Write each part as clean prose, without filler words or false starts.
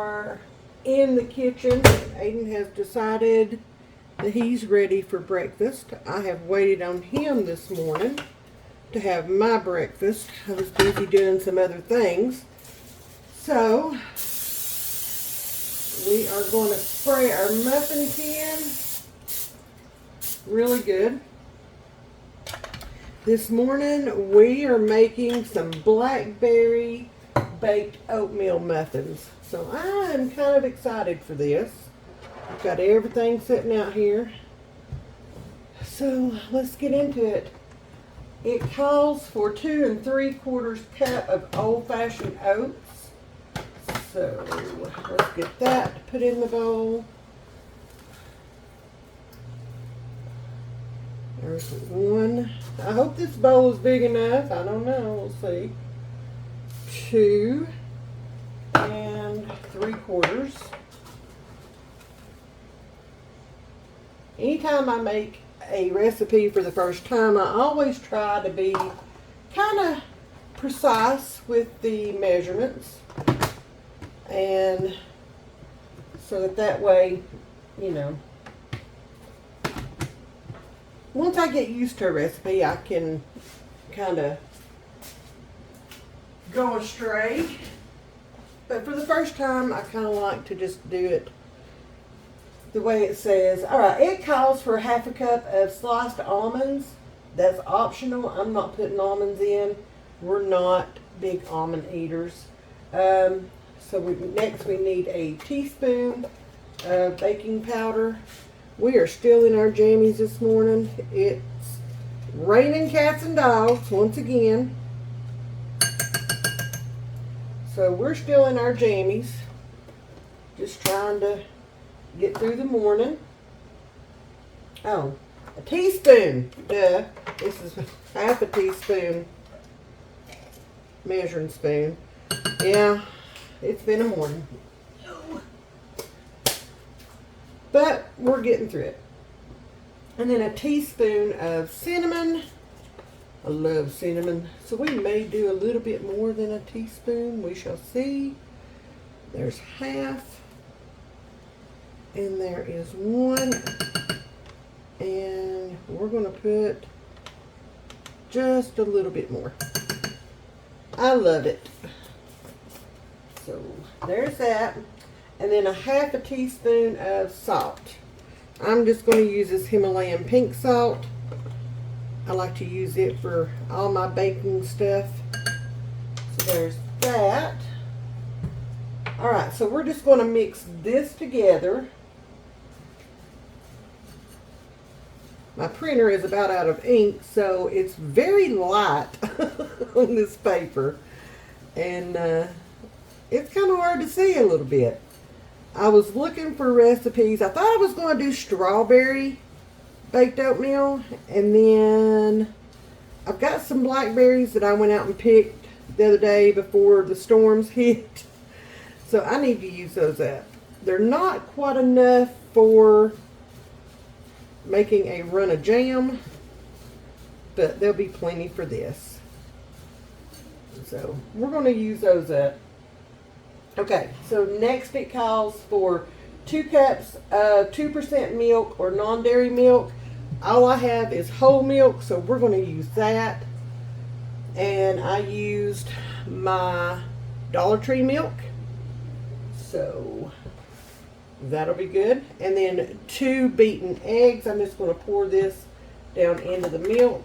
are in the kitchen. Aiden has decided that he's ready for breakfast. I have waited on him this morning to have my breakfast. I was busy doing some other things. So, we are going to spray our muffin tin really good. This morning we are making some blackberry baked oatmeal muffins. So I am kind of excited for this. I've got everything sitting out here. So let's get into it. It calls for 2 3/4 cup of old-fashioned oats. So let's get that put in the bowl. There's one. I hope this bowl is big enough. I don't know. We'll see. 2 3/4. Anytime I make a recipe for the first time, I always try to be kind of precise with the measurements, and so that way, you know, once I get used to a recipe, I can kind of go astray. But for the first time, I kind of like to just do it the way it says. Alright, it calls for 1/2 cup of sliced almonds. That's optional. I'm not putting almonds in. We're not big almond eaters. Next we need a teaspoon of baking powder. We are still in our jammies this morning. It's raining cats and dogs once again. So we're still in our jammies. Just trying to get through the morning. Oh, a teaspoon. Duh. This is 1/2 teaspoon measuring spoon. Yeah, it's been a morning. But we're getting through it. And then a teaspoon of cinnamon. I love cinnamon. So we may do a little bit more than a teaspoon. We shall see. There's 1/2. And there is 1. And we're going to put just a little bit more. I love it. So there's that. And then a 1/2 teaspoon of salt. I'm just going to use this Himalayan pink salt. I like to use it for all my baking stuff. So there's that. Alright, so we're just going to mix this together. My printer is about out of ink, so it's very light on this paper. And it's kind of hard to see a little bit. I was looking for recipes. I thought I was going to do strawberry baked oatmeal, and then I've got some blackberries that I went out and picked the other day before the storms hit. So I need to use those up. They're not quite enough for making a run of jam, but there'll be plenty for this. So we're going to use those up. Okay, so next it calls for 2 cups of 2% milk or non-dairy milk. All I have is whole milk, so we're going to use that. And I used my Dollar Tree milk, so that'll be good. And then 2 beaten eggs. I'm just going to pour this down into the milk,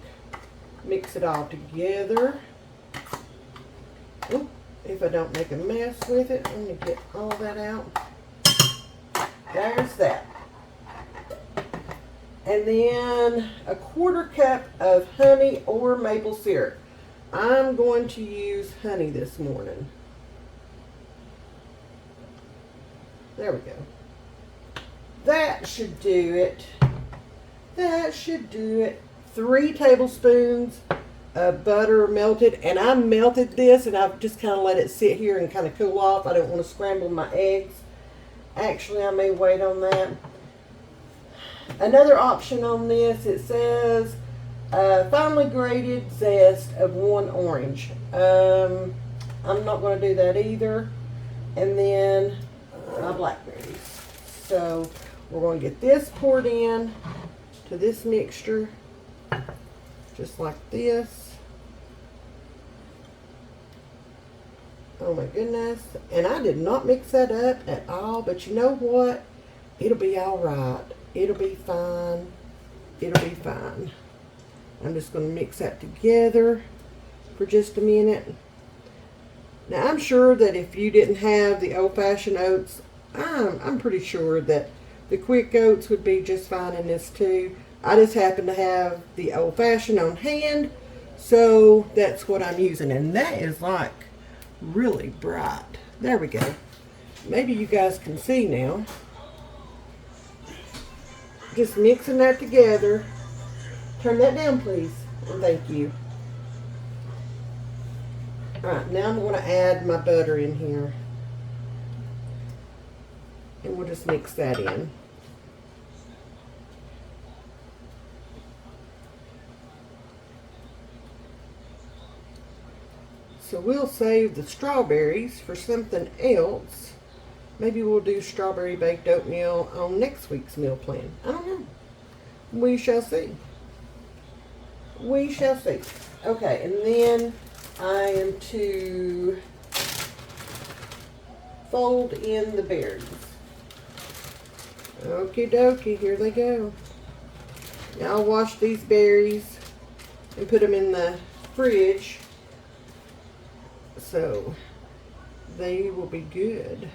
mix it all together. Oop. If I don't make a mess with it, let me get all that out. There's that. And then a 1/4 cup of honey or maple syrup. I'm going to use honey this morning. There we go. That should do it. That should do it. 3 tablespoons of butter melted, and I melted this and I've just kind of let it sit here and kind of cool off. I don't want to scramble my eggs. Actually, I may wait on that. Another option on this, it says finely grated zest of 1 orange. I'm not going to do that either. And then my blackberries. So we're going to get this poured in to this mixture, just like this. Oh my goodness. And I did not mix that up at all, but you know what? It'll be all right. It'll be fine. It'll be fine. I'm just going to mix that together for just a minute. Now I'm sure that if you didn't have the old-fashioned oats, I'm pretty sure that the quick oats would be just fine in this too. I just happen to have the old-fashioned on hand, so that's what I'm using. And that is like really bright. There we go. Maybe you guys can see now. Just mixing that together. Turn that down, please. And thank you. Alright, now I'm going to add my butter in here. And we'll just mix that in. So we'll save the strawberries for something else. Maybe we'll do strawberry baked oatmeal on next week's meal plan. I don't know. We shall see. We shall see. Okay, and then I am to fold in the berries. Okie dokie, here they go. Now I'll wash these berries and put them in the fridge so they will be good.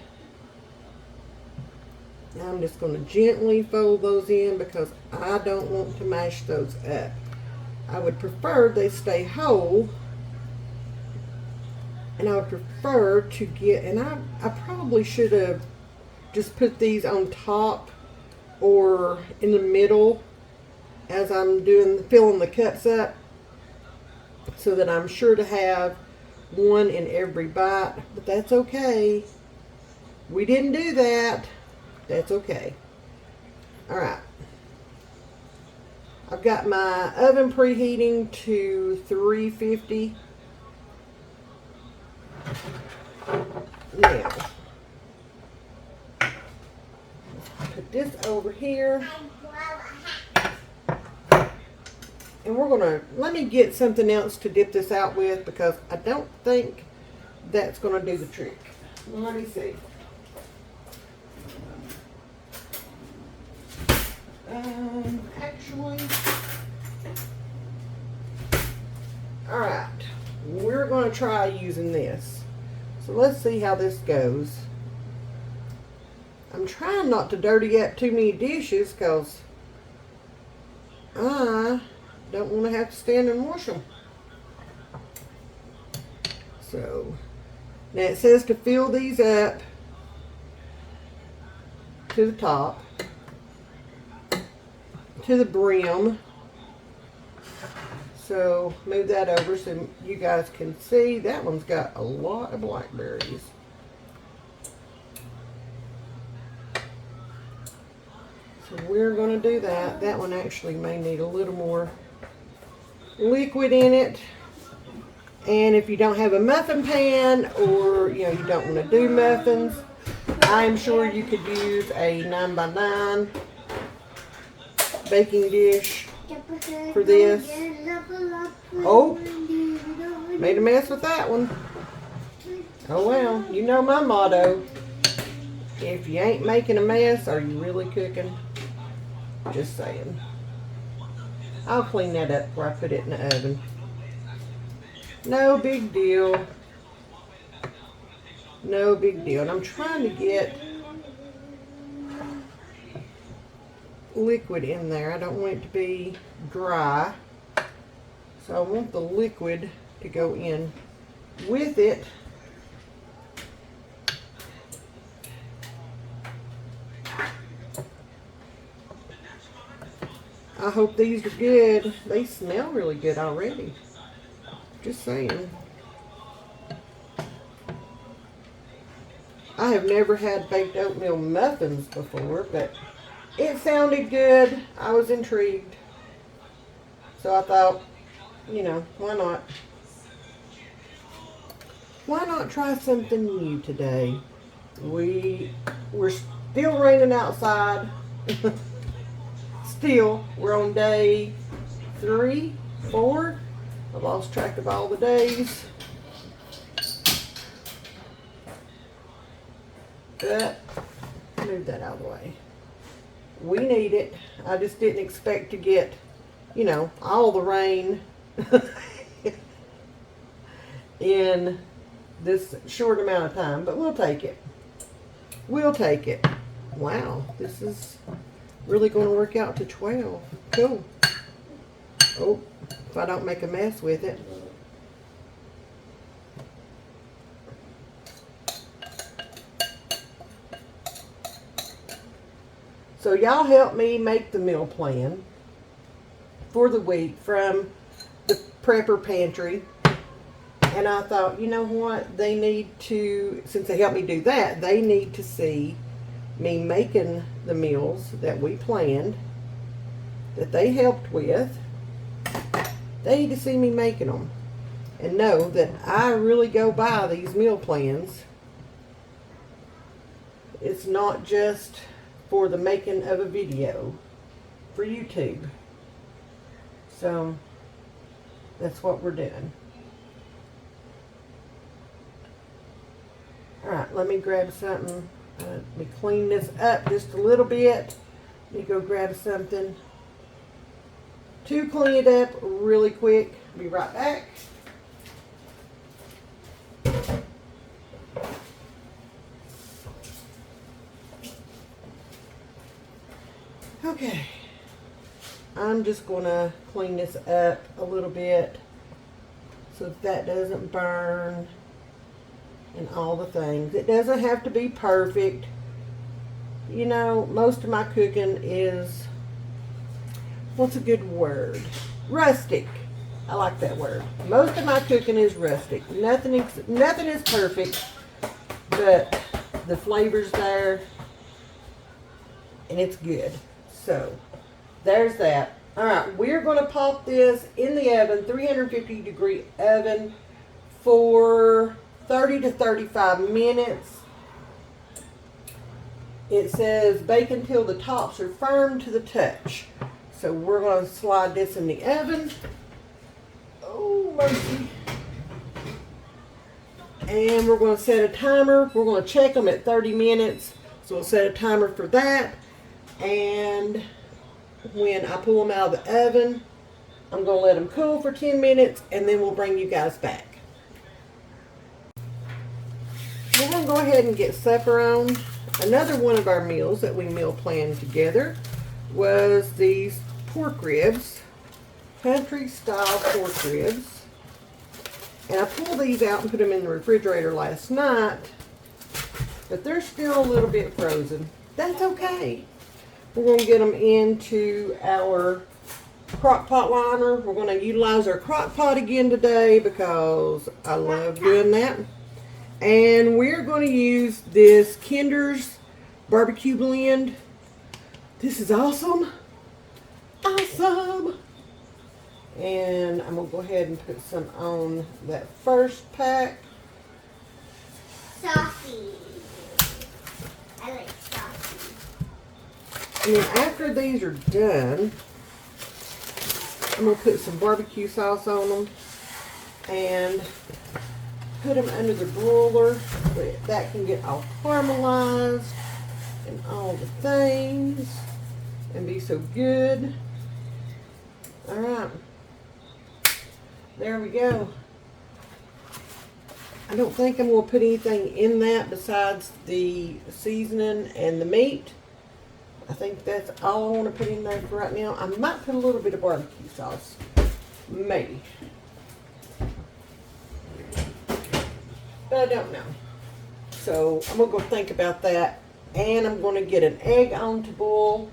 Now I'm just going to gently fold those in because I don't want to mash those up. I would prefer they stay whole, and I would prefer to get, and I probably should have just put these on top or in the middle as I'm filling the cups up, so that I'm sure to have one in every bite, but that's okay. We didn't do that. That's okay. Alright. I've got my oven preheating to 350. Now, put this over here. And we're going to, let me get something else to dip this out with because I don't think that's going to do the trick. Let me see. Actually, alright, we're going to try using this. So let's see how this goes. I'm trying not to dirty up too many dishes because I don't want to have to stand and wash them. So, now it says to fill these up to the top, to the brim. So move that over so you guys can see. That one's got a lot of blackberries. So we're going to do that. That one actually may need a little more liquid in it. And if you don't have a muffin pan, or you don't want to do muffins, I'm sure you could use a 9x9 baking dish for this. Oh, made a mess with that one. Oh well, you know my motto. If you ain't making a mess, are you really cooking? Just saying. I'll clean that up before I put it in the oven. No big deal. No big deal. And I'm trying to get liquid in there. I don't want it to be dry. So I want the liquid to go in with it. I hope these are good. They smell really good already. Just saying. I have never had baked oatmeal muffins before, but it sounded good. I was intrigued. So I thought, why not? Why not try something new today? We're still raining outside. Still, we're on day 3, 4. I lost track of all the days. But move that out of the way. We need it. I just didn't expect to get, you know, all the rain in this short amount of time, but we'll take it. We'll take it. Wow, this is really going to work out to 12. Cool. Oh, if I don't make a mess with it. So y'all help me make the meal plan for the week from the prepper pantry. And I thought, you know what, they need to, since they helped me do that, they need to see me making the meals that we planned, that they helped with. They need to see me making them and know that I really go by these meal plans. It's not just for the making of a video for YouTube. So that's what we're doing. Alright, let me grab something. Let me clean this up just a little bit. Let me go grab something to clean it up really quick. Be right back. Okay, I'm just going to clean this up a little bit so that doesn't burn and all the things. It doesn't have to be perfect. You know, most of my cooking is, what's a good word? Rustic. I like that word. Most of my cooking is rustic. Nothing is perfect, but the flavor's there and it's good. So, there's that. Alright, we're going to pop this in the oven, 350 degree oven, for 30 to 35 minutes. It says bake until the tops are firm to the touch. So we're going to slide this in the oven. Oh, mercy. And we're going to set a timer. We're going to check them at 30 minutes. So we'll set a timer for that. And when I pull them out of the oven, I'm going to let them cool for 10 minutes and then we'll bring you guys back. We're going to go ahead and get supper on. Another one of our meals that we meal planned together was these pork ribs, country style pork ribs. And I pulled these out and put them in the refrigerator last night, but they're still a little bit frozen. That's okay. We're going to get them into our crock pot liner. We're going to utilize our crock pot again today because I love doing that. And we're going to use this Kinder's barbecue blend. This is awesome. Awesome. And I'm going to go ahead and put some on that first pack. Saucy. I like saucy. And then after these are done, I'm going to put some barbecue sauce on them and put them under the broiler so that can get all caramelized and all the things and be so good. Alright, there we go. I don't think I'm going to put anything in that besides the seasoning and the meat. I think that's all I want to put in there for right now. I might put a little bit of barbecue sauce. Maybe. But I don't know. So I'm going to go think about that. And I'm going to get an egg on to boil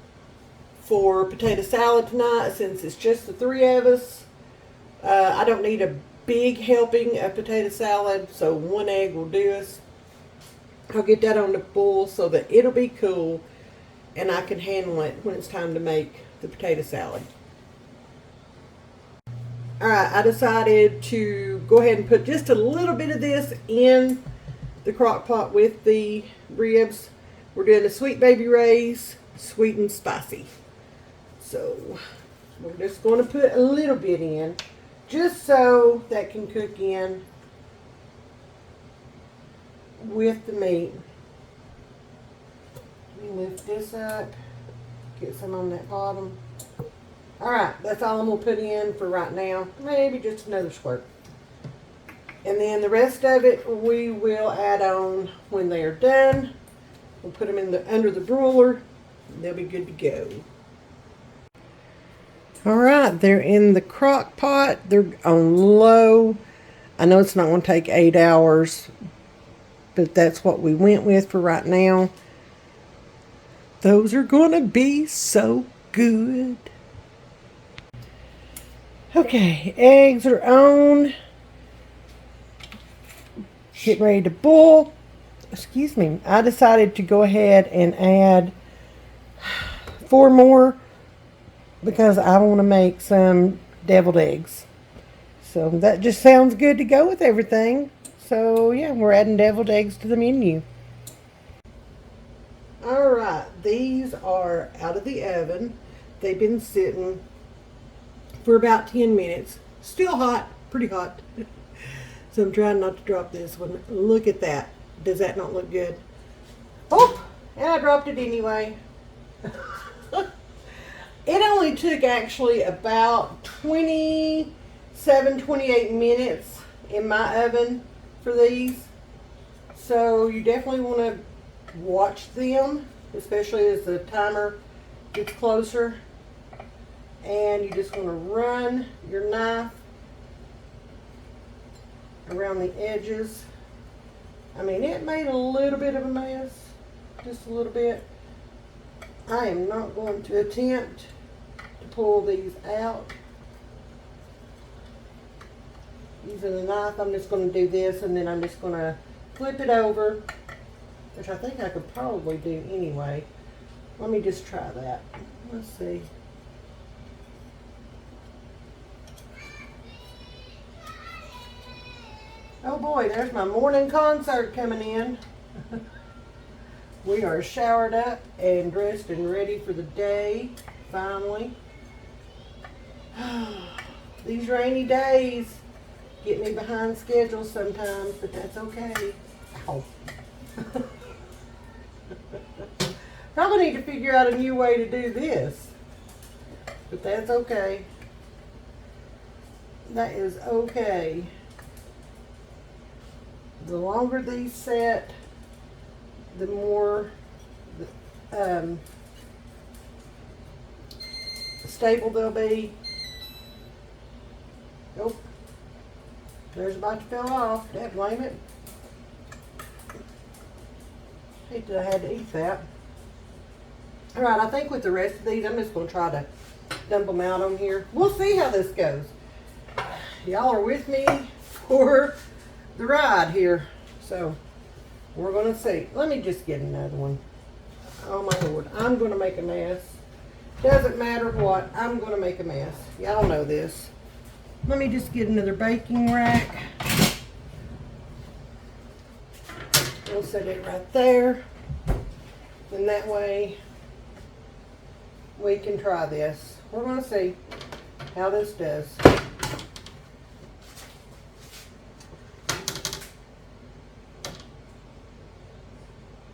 for potato salad tonight since it's just the 3 of us. I don't need a big helping of potato salad, so 1 egg will do us. I'll get that on the boil so that it'll be cool and I can handle it when it's time to make the potato salad. Alright, I decided to go ahead and put just a little bit of this in the crock pot with the ribs. We're doing a Sweet Baby Ray's, sweet and spicy. So we're just going to put a little bit in, just so that can cook in with the meat. Let me lift this up, get some on that bottom. Alright, that's all I'm going to put in for right now. Maybe just another squirt. And then the rest of it we will add on when they are done. We'll put them in under the broiler. They'll be good to go. Alright, they're in the crock pot. They're on low. I know it's not going to take 8 hours, but that's what we went with for right now. Those are going to be so good. Okay, eggs are on. Getting ready to boil. Excuse me. I decided to go ahead and add 4 more because I want to make some deviled eggs. So that just sounds good to go with everything. So yeah, we're adding deviled eggs to the menu. Alright, these are out of the oven. They've been sitting for about 10 minutes. Still hot, pretty hot. So I'm trying not to drop this one. Look at that. Does that not look good? Oh, and I dropped it anyway. It only took actually about 27, 28 minutes in my oven for these. So you definitely want to watch them, especially as the timer gets closer. And you just want to run your knife around the edges. I mean, it made a little bit of a mess, just a little bit. I am not going to attempt to pull these out using a knife. I'm just going to do this, and then I'm just going to flip it over, which I think I could probably do anyway. Let me just try that. Let's see. Oh boy, there's my morning concert coming in. We are showered up and dressed and ready for the day, finally. These rainy days get me behind schedule sometimes, but that's okay. Ow. Probably need to figure out a new way to do this, but that's okay. That is okay. The longer these set, the more stable they'll be. Oh, there's about to fall off. Dad, blame it. Hate that I had to eat that. Alright, I think with the rest of these, I'm just going to try to dump them out on here. We'll see how this goes. Y'all are with me for the ride here. So, we're going to see. Let me just get another one. Oh my Lord, I'm going to make a mess. Doesn't matter what, I'm going to make a mess. Y'all know this. Let me just get another baking rack. We'll set it right there. And that way we can try this. We're going to see how this does.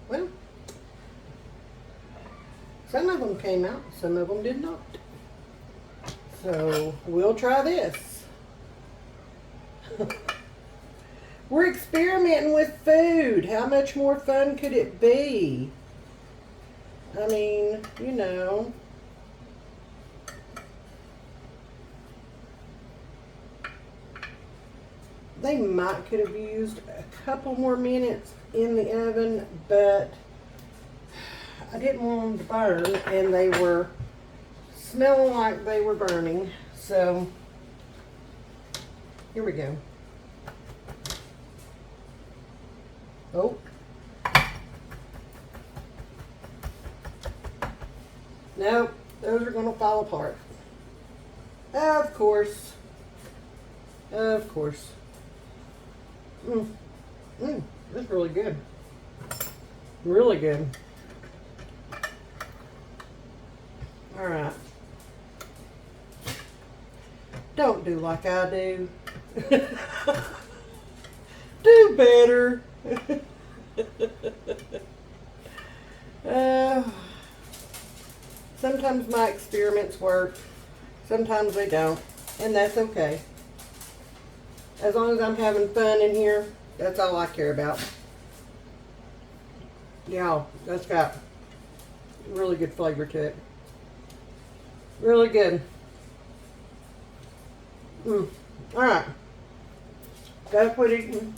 Well, some of them came out, some of them did not. So we'll try this. We're experimenting with food. How much more fun could it be? I mean, you know. They could have used a couple more minutes in the oven, but I didn't want them to burn, and they were smelling like they were burning. So here we go. Oh. Nope, those are going to fall apart. Of course. Of course. That's really good. Really good. All right. Don't do like I do. Do better. Sometimes my experiments work. Sometimes they don't. And that's okay. As long as I'm having fun in here, that's all I care about. Yeah, that's got really good flavor to it. Really good. Alright. Gotta put it in.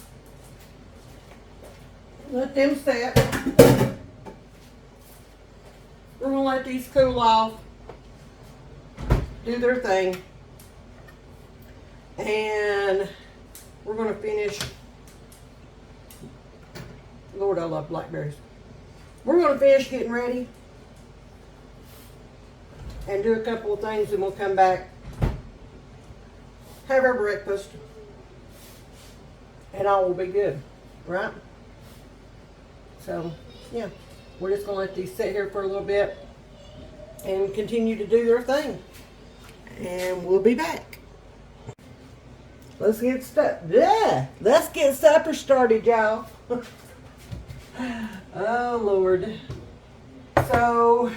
Let them set. We're gonna let these cool off. Do their thing. And we're gonna finish. Lord, I love blackberries. We're gonna finish getting ready and do a couple of things, and we'll come back, have our breakfast, and all will be good, right? So, yeah, we're just gonna let these sit here for a little bit and continue to do their thing, and we'll be back. Let's get Let's get supper started, y'all. Oh Lord. So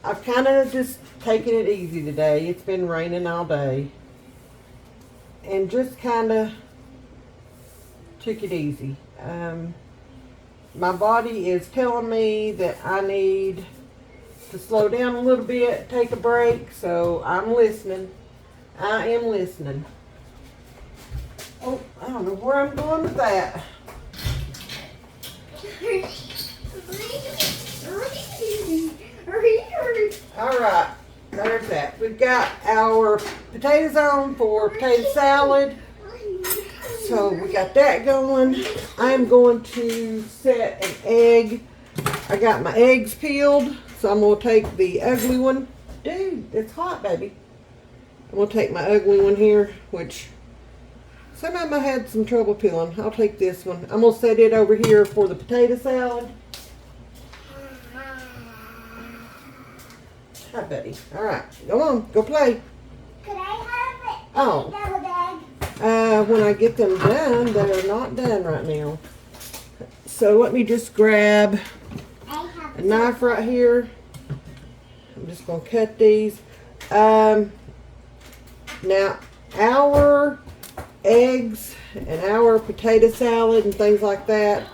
I've kind of just taken it easy today. It's been raining all day. And just kind of took it easy. My body is telling me that I need to slow down a little bit, take a break. So I'm listening. I am listening. Oh, I don't know where I'm going with that. All right, there's that. We've got our potatoes on for potato salad. So we got that going. I'm going to set an egg. I got my eggs peeled, so I'm going to take the ugly one. Dude, it's hot, baby. I'm going to take my ugly one here, which some of them I had some trouble peeling. I'll take this one. I'm going to set it over here for the potato salad. Hi, buddy. All right. Go on. Go play. Could I have it? Oh. When I get them done, they're not done right now. So let me just grab a knife right here. I'm just going to cut these. Now, our eggs and our potato salad and things like that,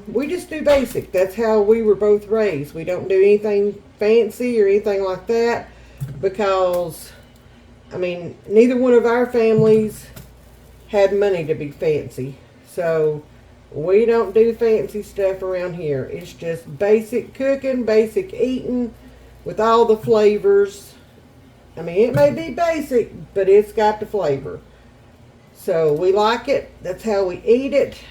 we just do basic. That's how we were both raised. We don't do anything fancy or anything like that because, I mean, neither one of our families had money to be fancy. So we don't do fancy stuff around here. It's just basic cooking, basic eating with all the flavors. I mean, it may be basic, but it's got the flavor. So we like it. That's how we eat it.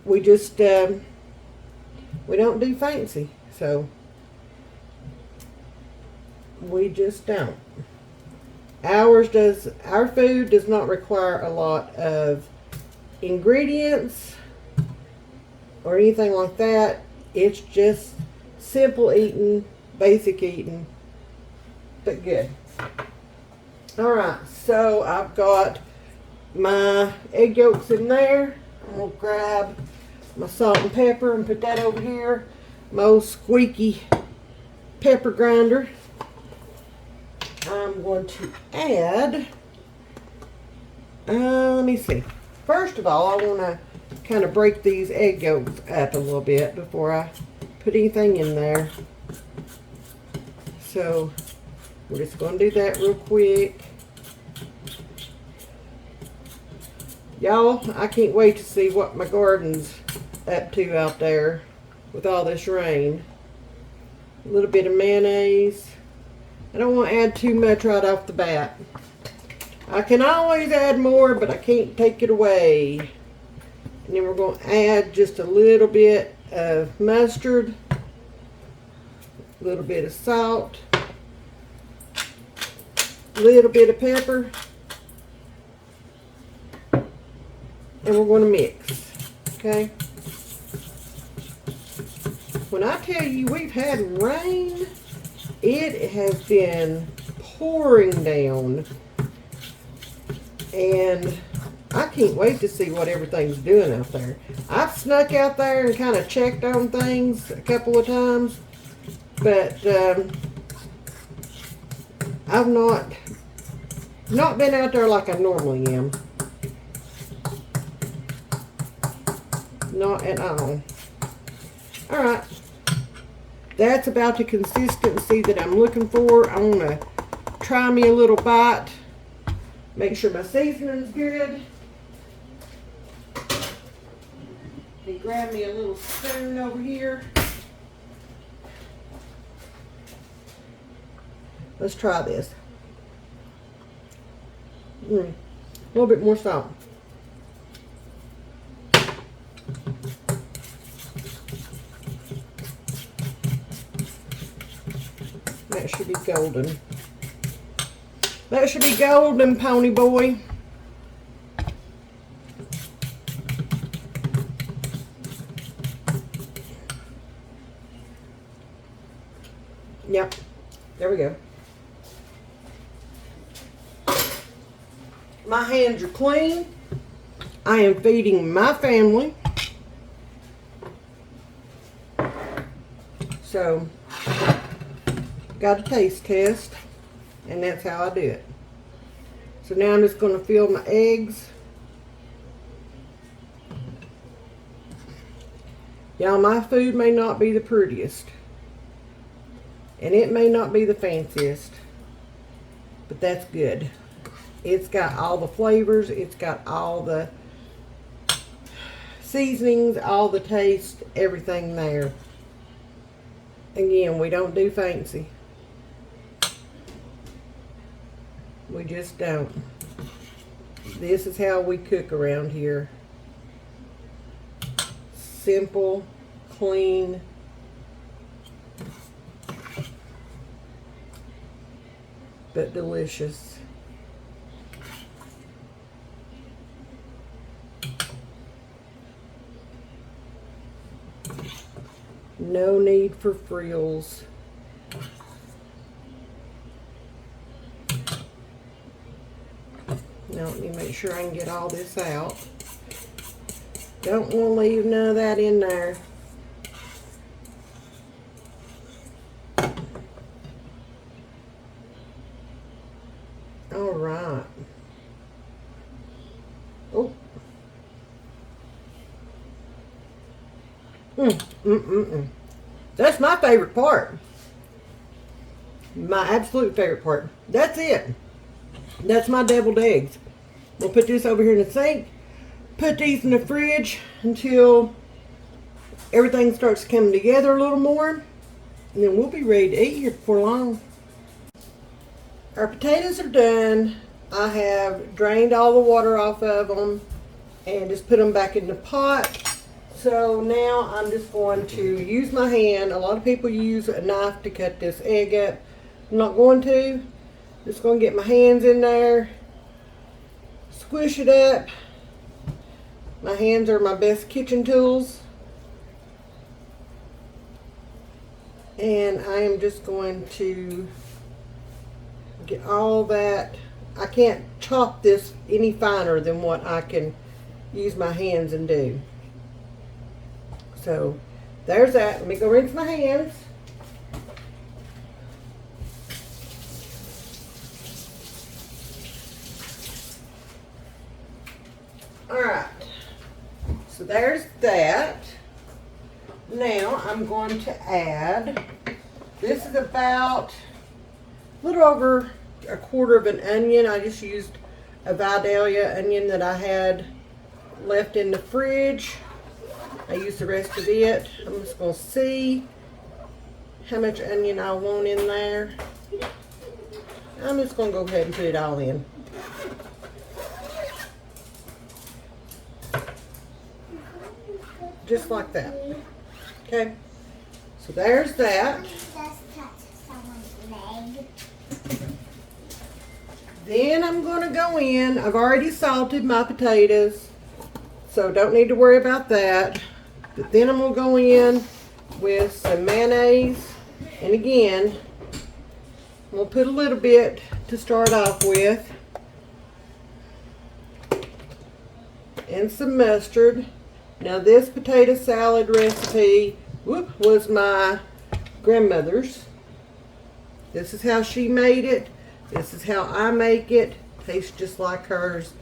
We just, we don't do fancy. So we just don't. Our food does not require a lot of ingredients or anything like that. It's just simple eating, basic eating, but good. All right, so I've got my egg yolks in there. I'm gonna grab my salt and pepper and put that over here. My old squeaky pepper grinder. I'm going to add, let me see. First of all, I want to kind of break these egg yolks up a little bit before I put anything in there. So we're just going to do that real quick. Y'all, I can't wait to see what my garden's up to out there with all this rain. A little bit of mayonnaise. I don't want to add too much right off the bat. I can always add more, but I can't take it away. And then we're going to add just a little bit of mustard, a little bit of salt, a little bit of pepper, and we're going to mix. Okay. When I tell you we've had rain, it has been pouring down, and I can't wait to see what everything's doing out there. I've snuck out there and kind of checked on things a couple of times, but I've not been out there like I normally am. Not at all. All right. That's about the consistency that I'm looking for. I want to try me a little bite. Make sure my seasoning's good. And grab me a little spoon over here. Let's try this. A little bit more salt. That should be golden. That should be golden, pony boy. Yep. There we go. My hands are clean. I am feeding my family. So, got a taste test, and that's how I do it. So now I'm just going to fill my eggs. Y'all, my food may not be the prettiest, and it may not be the fanciest, but that's good. It's got all the flavors, it's got all the seasonings, all the taste, everything there. Again, we don't do fancy. We just don't. This is how we cook around here. Simple, clean. But delicious. No need for frills. Now let me make sure I can get all this out. Don't want to leave none of that in there. All right. Oh. That's my favorite part. My absolute favorite part. That's it. That's my deviled eggs. We'll put this over here in the sink. Put these in the fridge until everything starts coming together a little more. And then we'll be ready to eat here before long. Our potatoes are done. I have drained all the water off of them and just put them back in the pot. So now I'm just going to use my hand. A lot of people use a knife to cut this egg up. I'm not going to. Just going to get my hands in there, squish it up. My hands are my best kitchen tools. And I am just going to get all that. I can't chop this any finer than what I can use my hands and do. So there's that. Let me go rinse my hands. Alright, so there's that. Now I'm going to add, this is about a little over a quarter of an onion. I just used a Vidalia onion that I had left in the fridge. I used the rest of it. I'm just going to see how much onion I want in there. I'm just going to go ahead and put it all in. Just like that. Okay. So there's that. Just touch someone's leg. Then I'm going to go in. I've already salted my potatoes. So don't need to worry about that. But then I'm going to go in with some mayonnaise. And again, I'm going to put a little bit to start off with. And some mustard. Now this potato salad recipe was my grandmother's. This is how she made it. This is how I make it. Tastes just like hers.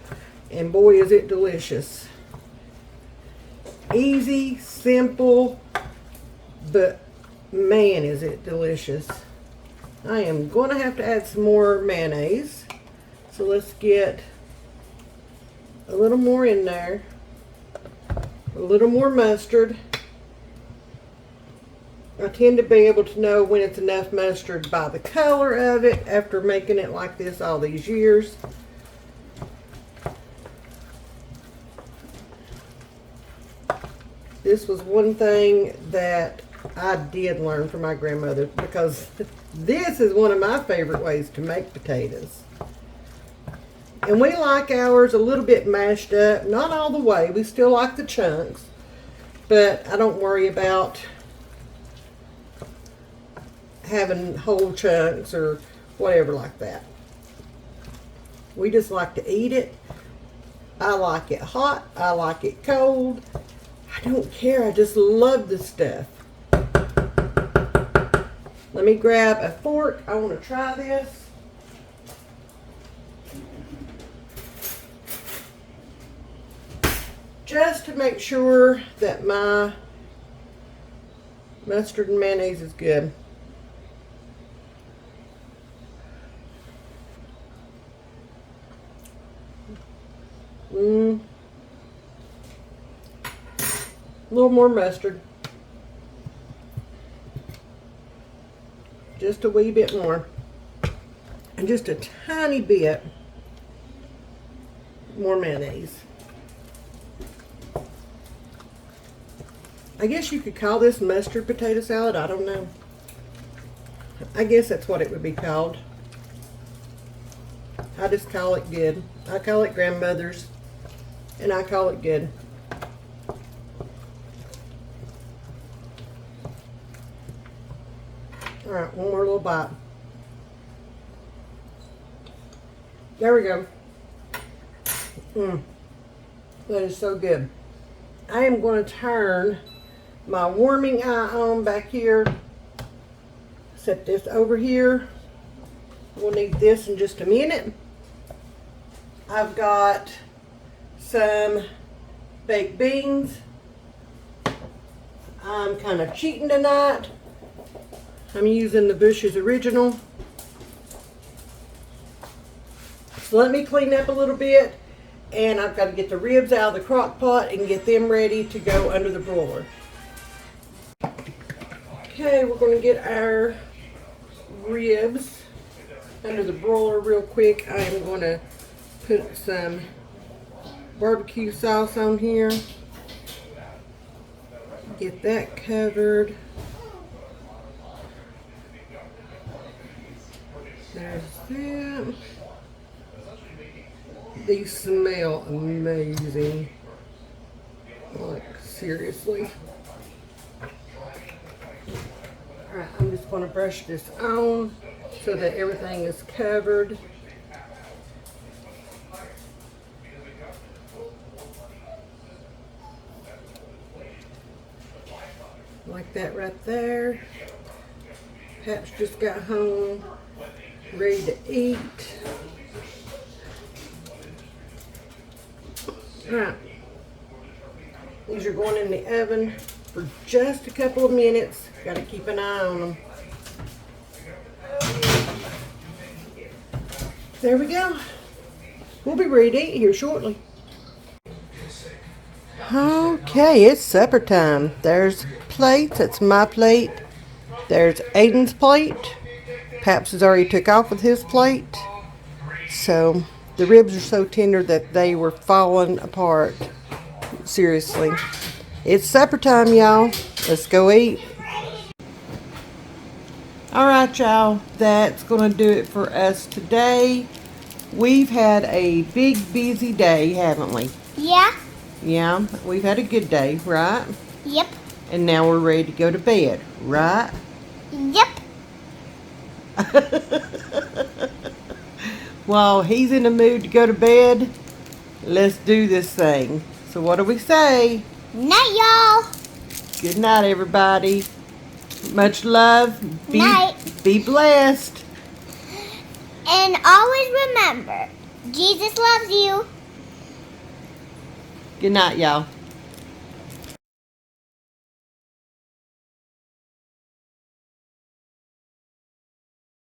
And boy, is it delicious. Easy, simple, but man, is it delicious. I am going to have to add some more mayonnaise. So let's get a little more in there. A little more mustard. I tend to be able to know when it's enough mustard by the color of it after making it like this all these years. This was one thing that I did learn from my grandmother, because this is one of my favorite ways to make potatoes. And we like ours a little bit mashed up. Not all the way. We still like the chunks. But I don't worry about having whole chunks or whatever like that. We just like to eat it. I like it hot. I like it cold. I don't care. I just love this stuff. Let me grab a fork. I want to try this. Just to make sure that my mustard and mayonnaise is good. A little more mustard. Just a wee bit more. And just a tiny bit more mayonnaise. I guess you could call this mustard potato salad. I don't know. I guess that's what it would be called. I just call it good. I call it grandmother's. And I call it good. Alright, one more little bite. There we go. That is so good. I am going to turn my warming eye on back here. Set this over here. We'll need this in just a minute. I've got some baked beans. I'm kind of cheating tonight. I'm using the Bush's Original. So let me clean up a little bit, and I've got to get the ribs out of the crock pot and get them ready to go under the broiler. Okay, we're going to get our ribs under the broiler real quick. I am going to put some barbecue sauce on here. Get that covered. There's that. These smell amazing. Like, seriously. Alright, I'm just going to brush this on so that everything is covered. Like that right there. Paps just got home, ready to eat. Alright, these are going in the oven for just a couple of minutes. Got to keep an eye on them. There we go. We'll be ready to eat here shortly. Okay, it's supper time. There's plates. That's my plate. There's Aiden's plate. Paps has already took off with his plate. So the ribs are so tender that they were falling apart. Seriously. It's supper time, y'all. Let's go eat. Alright, y'all. That's going to do it for us today. We've had a big, busy day, haven't we? Yeah. Yeah, we've had a good day, right? Yep. And now we're ready to go to bed, right? Yep. While he's in the mood to go to bed, let's do this thing. So what do we say? Night, y'all. Good night, everybody. Much love. Night. Be blessed. And always remember, Jesus loves you. Good night, y'all.